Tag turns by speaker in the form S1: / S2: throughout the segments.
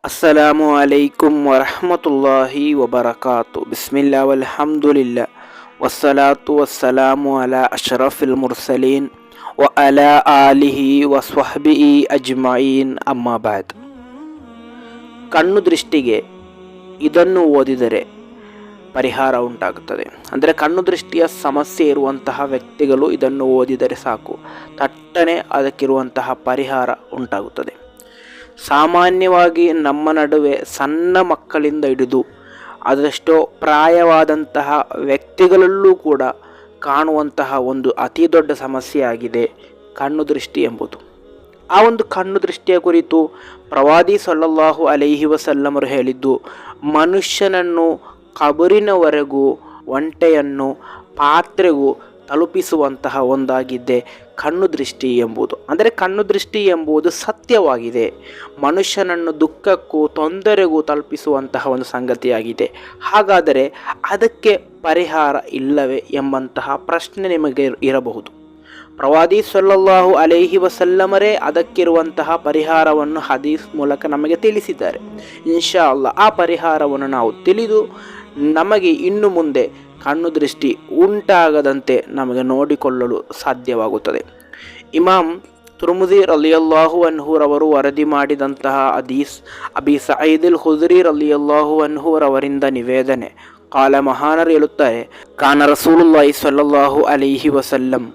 S1: ಅಸ್ಸಲಾಮು ಅಲೈಕುಂ ವರಹಮತುಲ್ಲಾಹಿ ವಬರಕಾತು. ಬಿಸ್ಮಿಲ್ಲಾ ವಲ್ಹಮ್ದುಲಿಲ್ಲಾ ವಸ್ಸಲಾತು ವಸ್ಸಲಾಮು ಅಲಾ ಅಶ್ರಫಿಲ್ ಮುರ್ಸಲೀನ್ ವ ಅಲಾ ಆಲಿಹಿ ವಸ್ವಹ್ಬಿಹಿ ಅಜ್ಮഈನ್. ಅಮ್ಮಾ ಬಾದ್. ಕಣ್ಣು ದೃಷ್ಟಿಗೆ ಇದನ್ನು ಓದಿದರೆ ಪರಿಹಾರ ಉಂಟಾಗುತ್ತದೆ. ಅಂದರೆ ಕಣ್ಣು ದೃಷ್ಟಿಯ ಸಮಸ್ಯೆ ಇರುವಂತಹ ವ್ಯಕ್ತಿಗಳು ಇದನ್ನು ಓದಿದರೆ ಸಾಕು, ತಟ್ಟನೆ ಅದಕ್ಕಿರುವಂತಹ ಪರಿಹಾರ ಉಂಟಾಗುತ್ತದೆ. ಸಾಮಾನ್ಯವಾಗಿ ನಮ್ಮ ನಡುವೆ ಸಣ್ಣ ಮಕ್ಕಳಿಂದ ಹಿಡಿದು ಅದೆಷ್ಟೋ ಪ್ರಾಯವಾದಂತಹ ವ್ಯಕ್ತಿಗಳಲ್ಲೂ ಕೂಡ ಕಾಣುವಂತಹ ಒಂದು ಅತಿ ದೊಡ್ಡ ಸಮಸ್ಯೆಯಾಗಿದೆ ಕಣ್ಣು ದೃಷ್ಟಿ ಎಂಬುದು. ಆ ಒಂದು ಕಣ್ಣು ದೃಷ್ಟಿಯ ಕುರಿತು ಪ್ರವಾದಿ ಸಲ್ಲಲ್ಲಾಹು ಅಲೈಹಿ ವಸಲ್ಲಮರು ಹೇಳಿದ್ದು, ಮನುಷ್ಯನನ್ನು ಕಬರಿನವರೆಗೂ ಒಂಟೆಯನ್ನು ಪಾತ್ರೆಗೂ ತಲುಪಿಸುವಂತಹ ಒಂದಾಗಿದ್ದೆ ಕಣ್ಣು ದೃಷ್ಟಿ ಎಂಬುದು. ಅಂದರೆ ಕಣ್ಣು ದೃಷ್ಟಿ ಎಂಬುದು ಸತ್ಯವಾಗಿದೆ, ಮನುಷ್ಯನನ್ನು ದುಃಖಕ್ಕೂ ತೊಂದರೆಗೂ ತಲುಪಿಸುವಂತಹ ಒಂದು ಸಂಗತಿಯಾಗಿದೆ. ಹಾಗಾದರೆ ಅದಕ್ಕೆ ಪರಿಹಾರ ಇಲ್ಲವೇ ಎಂಬಂತಹ ಪ್ರಶ್ನೆ ನಿಮಗೆ ಇರಬಹುದು. ಪ್ರವಾದಿ ಸಲ್ಲಲ್ಲಾಹು ಅಲೈಹಿ ವಸಲ್ಲಮರೇ ಅದಕ್ಕಿರುವಂತಹ ಪರಿಹಾರವನ್ನು ಹದೀಸ್ ಮೂಲಕ ನಮಗೆ ತಿಳಿಸಿದ್ದಾರೆ. ಇನ್ಶಾ ಅಲ್ಲಾಹ್ ಆ ಪರಿಹಾರವನ್ನು ನಾವು ತಿಳಿದು ನಮಗೆ ಇನ್ನು ಮುಂದೆ ಕಣ್ಣು ದೃಷ್ಟಿ ಉಂಟಾಗದಂತೆ ನಮಗೆ ನೋಡಿಕೊಳ್ಳಲು ಸಾಧ್ಯವಾಗುತ್ತದೆ. ಇಮಾಮ್ ತುರ್ಮುದಿ ರಲಿಯಲ್ಲಾಹು ಅನ್ಹುರವರು ವರದಿ ಮಾಡಿದಂತಹ ಹದೀಸ್, ಅಬಿ ಸঈದ್ ಖುದ್ರಿ ರಲಿಯಲ್ಲಾಹು ಅನ್ಹುರವರಿಂದ ನಿವೇದನೆ. ಕಾಲ ಮಹಾನರು ಹೇಳುತ್ತಾರೆ, ಕಾನ ರಸೂಲುಲ್ಲಾಹಿ ಸ್ವಲ್ಲಲ್ಲಾಹು ಅಲೈಹಿ ವಸಲ್ಲಂ,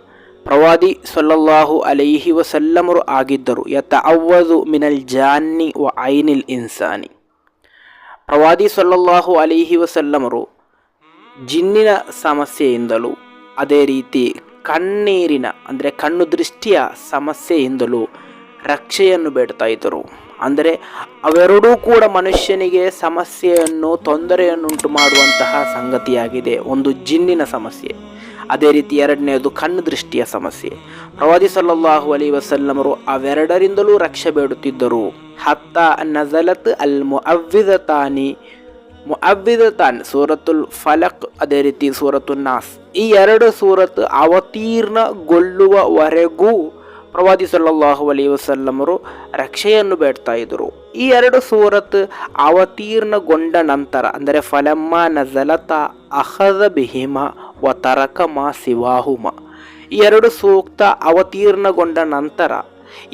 S1: ಪ್ರವಾದಿ ಸ್ವಲ್ಲಲ್ಲಾಹು ಅಲೈಹಿ ವಸಲ್ಲಮರು ಆಗಿದ್ದರು, ಯತಅವ್ವದು ಮಿನಲ್ ಜಾನ್ನಿ ವ ಐನಿಲ್ ಇನ್ಸಾನಿ. ಪ್ರವಾದಿ ಸ್ವಲ್ಲಲ್ಲಾಹು ಅಲೈಹಿ ವಸಲ್ಲಮರು ಜಿನ್ನಿನ ಸಮಸ್ಯೆಯಿಂದಲೂ ಅದೇ ರೀತಿ ಕಣ್ಣೀರಿನ ಅಂದರೆ ಕಣ್ಣು ದೃಷ್ಟಿಯ ಸಮಸ್ಯೆಯಿಂದಲೂ ರಕ್ಷೆಯನ್ನು ಬೇಡ್ತಾ ಇದ್ದರು. ಅಂದರೆ ಅವೆರಡೂ ಕೂಡ ಮನುಷ್ಯನಿಗೆ ಸಮಸ್ಯೆಯನ್ನು ತೊಂದರೆಯನ್ನುಂಟು ಮಾಡುವಂತಹ ಸಂಗತಿಯಾಗಿದೆ. ಒಂದು ಜಿನ್ನಿನ ಸಮಸ್ಯೆ, ಅದೇ ರೀತಿ ಎರಡನೆಯದು ಕಣ್ಣು ದೃಷ್ಟಿಯ ಸಮಸ್ಯೆ. ಪ್ರವಾದಿ ಸಲ್ಲಲ್ಲಾಹು ಅಲೈಹಿ ವಸಲ್ಲಮರು ಅವೆರಡರಿಂದಲೂ ರಕ್ಷೆ ಬೇಡುತ್ತಿದ್ದರು. ಹತ್ತ ನಜಲತ್ ಅಲ್ ಮುಅವ್ವಿದತಾನ್ ಸೂರತುಲ್ ಫಲಕ್, ಅದೇ ರೀತಿ ಸೂರತುಲ್ ನಾಸ್, ಈ ಎರಡು ಸೂರತ್ ಅವತೀರ್ಣಗೊಳ್ಳುವವರೆಗೂ ಪ್ರವಾದಿ ಸಲ್ಲಲ್ಲಾಹು ಅಲೈಹಿ ವಸಲ್ಲಮರು ರಕ್ಷೆಯನ್ನು ಬೇಡ್ತಾ ಇದ್ದರು. ಈ ಎರಡು ಸೂರತ್ ಅವತೀರ್ಣಗೊಂಡ ನಂತರ ಅಂದರೆ ಫಲಮ್ಮ ನಜಲತ ಅಖದ ಬಿಹಿಮ ವ ತರಕ ಮಾ ಸಿವಾಹುಮ, ಈ ಎರಡು ಸೂಕ್ತ ಅವತೀರ್ಣಗೊಂಡ ನಂತರ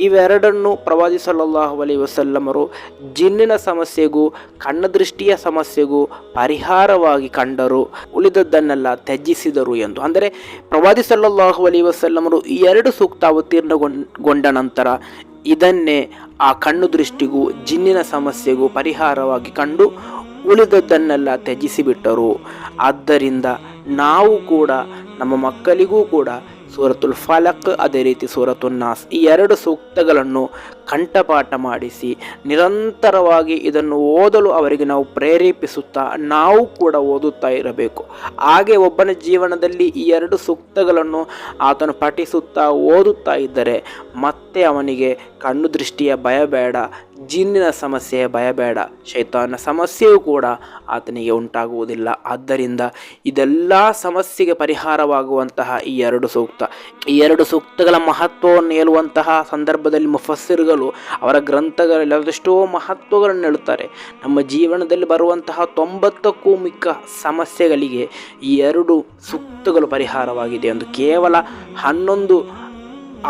S1: ಇವೆರಡನ್ನು ಪ್ರವಾದಿ ಸಲ್ಲಲ್ಲಾಹು ಅಲೈಹಿ ವಸಲ್ಲಮರು ಜಿನ್ನಿನ ಸಮಸ್ಯೆಗೂ ಕಣ್ಣು ದೃಷ್ಟಿಯ ಸಮಸ್ಯೆಗೂ ಪರಿಹಾರವಾಗಿ ಕಂಡರು, ಉಳಿದದ್ದನ್ನೆಲ್ಲ ತ್ಯಜಿಸಿದರು ಎಂದು. ಅಂದರೆ ಪ್ರವಾದಿ ಸಲ್ಲಲ್ಲಾಹು ಅಲೈಹಿ ವಸಲ್ಲಮರು ಈ ಎರಡು ಸೂಕ್ತ ಅವತೀರ್ಣಗೊಂಡ ನಂತರ ಇದನ್ನೇ ಆ ಕಣ್ಣು ದೃಷ್ಟಿಗೂ ಜಿನ್ನಿನ ಸಮಸ್ಯೆಗೂ ಪರಿಹಾರವಾಗಿ ಕಂಡು ಉಳಿದದ್ದನ್ನೆಲ್ಲ ತ್ಯಜಿಸಿಬಿಟ್ಟರು. ಆದ್ದರಿಂದ ನಾವು ಕೂಡ ನಮ್ಮ ಮಕ್ಕಳಿಗೂ ಕೂಡ ಸೂರತುಲ್ ಫಲಕ್ ಅದೇ ರೀತಿ ಸೂರತುಲ್ ನಾಸ್ ಈ ಎರಡು ಸೂಕ್ತಗಳನ್ನು ಕಂಠಪಾಠ ಮಾಡಿಸಿ ನಿರಂತರವಾಗಿ ಇದನ್ನು ಓದಲು ಅವರಿಗೆ ನಾವು ಪ್ರೇರೇಪಿಸುತ್ತಾ ನಾವು ಕೂಡ ಓದುತ್ತಾ ಇರಬೇಕು. ಹಾಗೆ ಒಬ್ಬನ ಜೀವನದಲ್ಲಿ ಈ ಎರಡು ಸೂಕ್ತಗಳನ್ನು ಆತನು ಪಠಿಸುತ್ತಾ ಓದುತ್ತಾ ಇದ್ದರೆ ಮತ್ತೆ ಅವನಿಗೆ ಕಣ್ಣು ದೃಷ್ಟಿಯ ಭಯ ಬೇಡ, ಜಿನ್ನಿನ ಸಮಸ್ಯೆಯ ಭಯ ಬೇಡ, ಶೈತಾನ ಸಮಸ್ಯೆಯೂ ಕೂಡ ಆತನಿಗೆ ಉಂಟಾಗುವುದಿಲ್ಲ. ಆದ್ದರಿಂದ ಇದೆಲ್ಲ ಸಮಸ್ಯೆಗೆ ಪರಿಹಾರವಾಗುವಂತಹ ಈ ಎರಡು ಸೂಕ್ತ, ಈ ಎರಡು ಸೂಕ್ತಗಳ ಮಹತ್ವವನ್ನು ಹೇಳುವಂತಹ ಸಂದರ್ಭದಲ್ಲಿ ಮುಫಸ್ಸಿರ್ಗಳು ಅವರ ಗ್ರಂಥಗಳಲ್ಲಿ ಅದೆಷ್ಟೋ ಮಹತ್ವಗಳನ್ನು ಹೇಳುತ್ತಾರೆ. ನಮ್ಮ ಜೀವನದಲ್ಲಿ ಬರುವಂತಹ 90ಕ್ಕೂ ಮಿಕ್ಕ ಸಮಸ್ಯೆಗಳಿಗೆ ಈ ಎರಡು ಸೂಕ್ತಗಳು ಪರಿಹಾರವಾಗಿದೆ ಎಂದು. ಕೇವಲ 11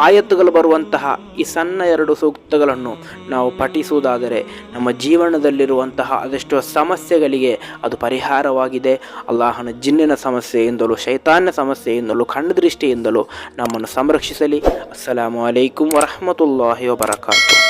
S1: ಆಯತ್ತುಗಳು ಬರುವಂತಹ ಈ ಸಣ್ಣ ಎರಡು ಸೂಕ್ತಗಳನ್ನು ನಾವು ಪಠಿಸುವುದಾದರೆ ನಮ್ಮ ಜೀವನದಲ್ಲಿರುವಂತಹ ಅದೆಷ್ಟೋ ಸಮಸ್ಯೆಗಳಿಗೆ ಅದು ಪರಿಹಾರವಾಗಿದೆ. ಅಲ್ಲಾಹನ ಜಿನ್ನಿನ ಸಮಸ್ಯೆಯಿಂದಲೂ ಶೈತಾನ್ಯ ಸಮಸ್ಯೆಯಿಂದಲೂ ಕಣ್ಣು ದೃಷ್ಟಿಯಿಂದಲೂ ನಮ್ಮನ್ನು ಸಂರಕ್ಷಿಸಲಿ. ಅಸ್ಸಲಾಮು ಅಲೈಕುಂ ವರಹಮತುಲ್ಲಾಹಿ ವಬರಕಾತು.